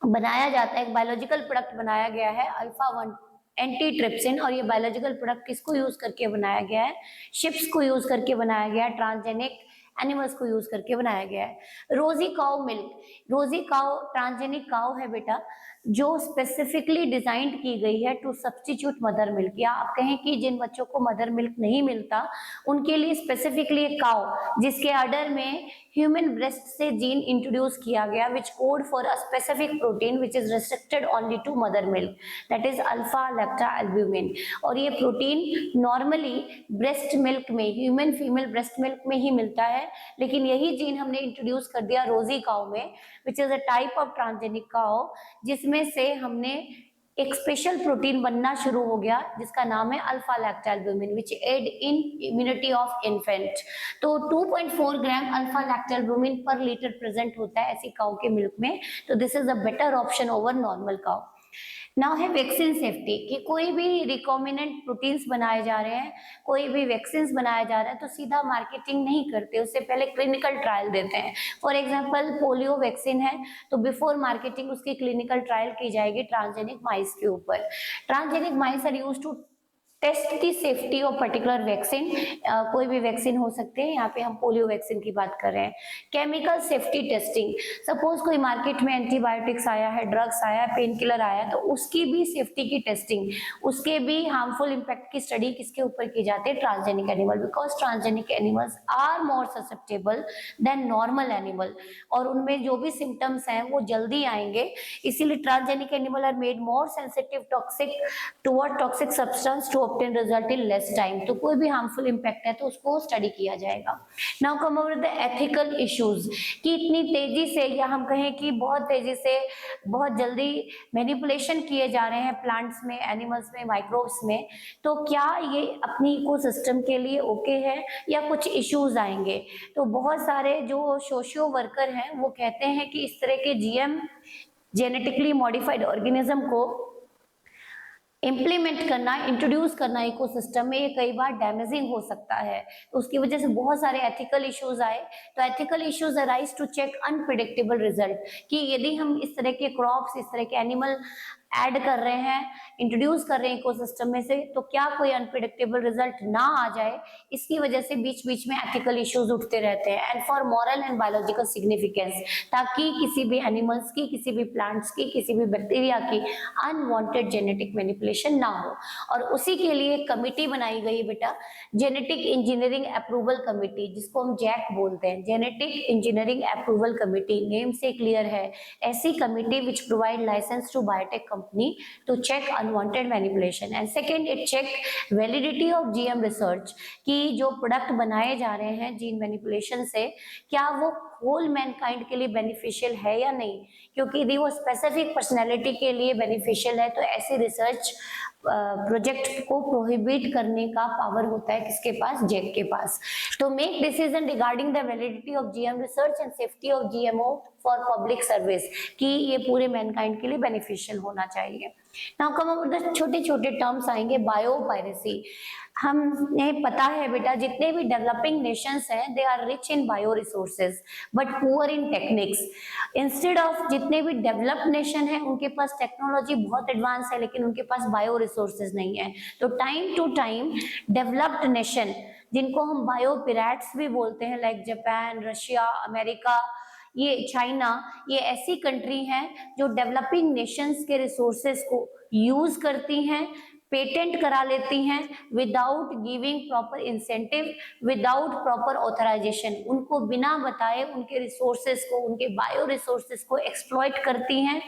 बनाया जाता है, एक बायोलॉजिकल प्रोडक्ट बनाया गया है अल्फा 1 एंटीट्रिप्सिन, और ये बायोलॉजिकल प्रोडक्ट किसको यूज करके बनाया गया है, शिप्स को यूज करके बनाया गया है, ट्रांसजेनिक एनिमल्स को यूज करके बनाया गया है। रोजी काउ मिल्क, रोजी काउ ट्रांसजेनिक काउ है बेटा, जो स्पेसिफिकली डिजाइंड की गई है टू सब्स्टिट्यूट मदर मिल्क, या आप कहें कि जिन बच्चों को मदर मिल्क नहीं मिलता उनके लिए स्पेसिफिकली एक काउ जिसके अडर में ह्यूमन ब्रेस्ट से जीन इंट्रोड्यूस किया गया which code for a specific protein which is restricted only to mother milk, that is alpha lactalbumin. और ये प्रोटीन नॉर्मली ब्रेस्ट मिल्क में, ह्यूमन फीमेल ब्रेस्ट मिल्क में ही मिलता है, लेकिन यही जीन हमने इंट्रोड्यूस कर दिया रोजी काउ में, which is a type of transgenic cow, जिसमें से हमने एक स्पेशल प्रोटीन बनना शुरू हो गया जिसका नाम है alpha lactalbumin which aid in immunity of infant. तो 2.4 ग्राम अल्फा लैक्टोएल्ब्यूमिन पर लीटर प्रेजेंट होता है ऐसी काउ के मिल्क में, तो this is a better option over normal cow. Now है वैक्सीन सेफ्टी, कि कोई भी रिकॉम्बिनेंट प्रोटीन्स बनाए जा रहे हैं, कोई भी वैक्सीन बनाया जा रहा है तो सीधा मार्केटिंग नहीं करते, उससे पहले क्लिनिकल ट्रायल देते हैं। फॉर एग्जांपल पोलियो वैक्सीन है तो बिफोर मार्केटिंग उसकी क्लिनिकल ट्रायल की जाएगी ट्रांसजेनिक माइस के ऊपर। Transgenic mice are used to test the safety of particular vaccine, कोई भी वैक्सीन हो सकते हैं, यहाँ पे हम पोलियो वैक्सीन की बात कर रहे हैं। केमिकल सेफ्टी टेस्टिंग, सपोज कोई मार्केट में एंटीबायोटिक्स आया है, ड्रग्स आया, पेन किलर आया, तो उसकी भी सेफ्टी की टेस्टिंग, उसके भी हार्मफुल इम्पैक्ट की स्टडी किसके ऊपर की जाती है, transgenic animal, because transgenic animals are more susceptible than normal animal, और उनमें जो भी सिम्टम्स हैं वो जल्दी आएंगे, इसीलिए transgenic animal are made more sensitive toxic toward toxic substance to obtain result in less time, तो कोई भी हार्मफुल इम्पैक्ट है तो उसको स्टडी किया जाएगा। Now come over the ethical issues, कि इतनी तेजी से या हम कहें कि बहुत तेजी से बहुत जल्दी मैनिपुलेशन किए जा रहे हैं प्लांट्स में, एनिमल्स में, माइक्रोब्स में, तो क्या ये अपनी इकोसिस्टम के लिए ओके है या कुछ इश्यूज आएंगे। तो बहुत सारे जो सोशियो वर्कर हैं वो कहते हैं कि इस तरह के जीएम जेनेटिकली मॉडिफाइड ऑर्गेनिज्म को इम्प्लीमेंट करना, इंट्रोड्यूस करना इकोसिस्टम में, ये कई बार डैमेजिंग हो सकता है। तो उसकी वजह से बहुत सारे एथिकल इश्यूज आए। तो ethical issues arise to check unpredictable result, कि यदि हम इस तरह के क्रॉप्स, इस तरह के एनिमल ऐड कर रहे हैं, इंट्रोड्यूस कर रहे हैं इकोसिस्टम में से, तो क्या कोई अनप्रिडिक्टेबल रिजल्ट ना आ जाए। इसकी वजह से बीच बीच में एथिकल इश्यूज उठते रहते हैं। And for moral and biological significance, ताकि किसी भी एनिमल्स की, किसी भी प्लांट्स की, किसी भी बैक्टीरिया की अनवांटेड जेनेटिक मैनिपुलेशन ना हो। और उसी के लिए एक कमिटी बनाई गई बेटा, जेनेटिक इंजीनियरिंग अप्रूवल कमिटी, जिसको हम जैक बोलते हैं, genetic engineering approval committee. Name से क्लियर है, ऐसी committee which provide license to biotech company to check unwanted manipulation, and second it check validity of GM research, कि जो प्रोडक्ट बनाए जा रहे हैं जीन मैनिपुलेशन से, क्या वो होल मैनकाइंड के लिए बेनिफिशियल है या नहीं, क्योंकि यदि वो स्पेसिफिक पर्सनैलिटी के लिए बेनिफिशियल है तो ऐसे रिसर्च प्रोजेक्ट को प्रोहिबिट करने का पावर होता है किसके पास, जैक के पास। तो make decision regarding the validity of GM research and safety of GMO for public service, कि ये पूरे मैनकाइंड के लिए बेनिफिशियल होना चाहिए। नाउ कम अबाउट द छोटे छोटे टर्म्स आएंगे। बायो पायरेसी, हमें पता है बेटा जितने भी डेवलपिंग नेशंस हैं they are rich in bio resources but poor in techniques. Instead of जितने भी डेवलप्ड नेशन हैं उनके पास टेक्नोलॉजी बहुत एडवांस है लेकिन उनके पास बायो रिसोर्सेज नहीं है। तो time to time developed nation, जिनको हम बायो पिराट्स भी बोलते हैं, लाइक जापान, रशिया, अमेरिका, ये चाइना, ये ऐसी कंट्री हैं जो डेवलपिंग नेशंस के रिसोर्सेज को यूज करती हैं, पेटेंट करा लेती हैं without giving proper incentive, without proper authorisation. उनको बिना बताए उनके रिसोर्सेज को, उनके बायो रिसोर्सेज को एक्सप्लॉइट करती हैं,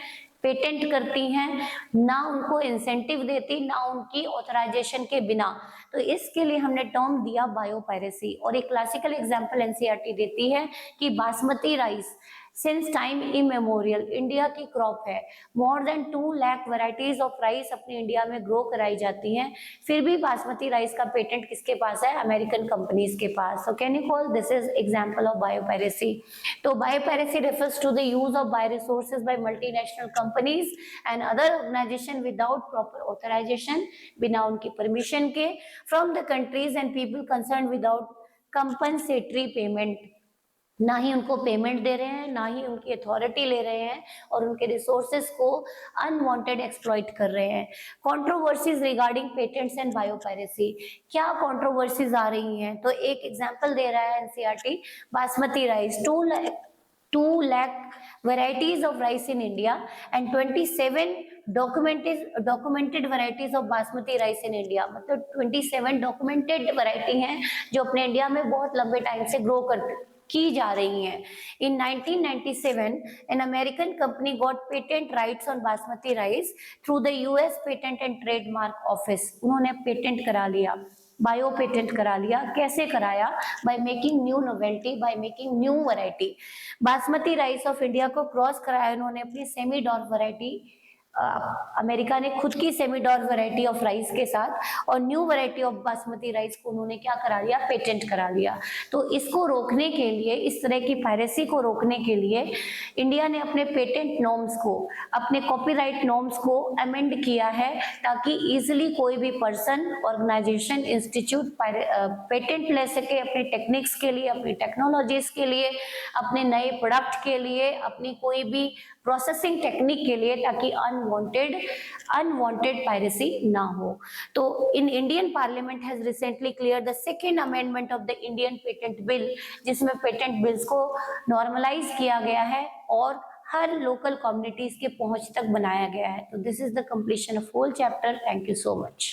पेटेंट करती हैं, ना उनको इंसेंटिव देती, ना उनकी ऑथराइजेशन के बिना। तो इसके लिए हमने टर्म दिया बायोपायरेसी। और एक क्लासिकल एग्जांपल एनसीईआरटी देती है कि basmati rice since time immemorial India की क्रॉप है। More than 2 lakh varieties of rice अपनी इंडिया में ग्रो कराई जाती हैं, फिर भी बासमती राइस का पेटेंट किसके पास है, अमेरिकन कंपनीज के पास। So can you call this is example of biopiracy. तो biopiracy refers to the use of bioresources by multinational companies and other organization without proper authorization, बिना उनकी परमिशन के, from the countries and people concerned without compensatory payment। ना ही उनको payment दे रहे हैं, ना ही उनकी अथॉरिटी ले रहे हैं, और उनके रिसोर्सेज को अनवांटेड एक्सप्लॉइट कर रहे हैं। Controversies regarding patents and biopiracy, क्या कंट्रोवर्सीज आ रही हैं? तो एक एग्जांपल दे रहा है NCERT, basmati rice, 2 lakh varieties of rice in India and 27 documented varieties of basmati rice in India। मतलब 27 documented variety हैं जो अपने इंडिया में बहुत लंबे टाइम से ग्रो की जा रही हैं। In 1997, an American company got patent rights on basmati rice through the US Patent and Trademark Office। उन्होंने पेटेंट करा लिया, बायो पेटेंट करा लिया। कैसे कराया? By making new novelty, by making new variety. Basmati rice of India को cross कराया उन्होंने अपनी सेमी डॉर्फ वैरायटी, अमेरिका ने खुद की semi dwarf variety of rice के साथ, और new variety of basmati rice को उन्होंने क्या करा लिया, पेटेंट करा लिया। तो इसको रोकने के लिए, इस तरह की पायरेसी को रोकने के लिए इंडिया ने अपने पेटेंट नॉर्म्स को, अपने कॉपीराइट नॉर्म्स को अमेंड किया है, ताकि इजिली कोई भी पर्सन, ऑर्गेनाइजेशन, इंस्टीट्यूट पेटेंट ले सके अपने टेक्निक्स के लिए, अपनी टेक्नोलॉजीज के लिए, अपने नए प्रोडक्ट के लिए, अपनी कोई भी प्रोसेसिंग टेक्निक के लिए, ताकि अनवांटेड पायरेसी ना हो। तो in Indian parliament has recently clear the second amendment of the Indian patent bill, जिसमें पेटेंट बिल्स को नॉर्मलाइज किया गया है और हर लोकल कम्युनिटीज के पहुंच तक बनाया गया है। तो this is the completion of whole chapter. Thank you so much.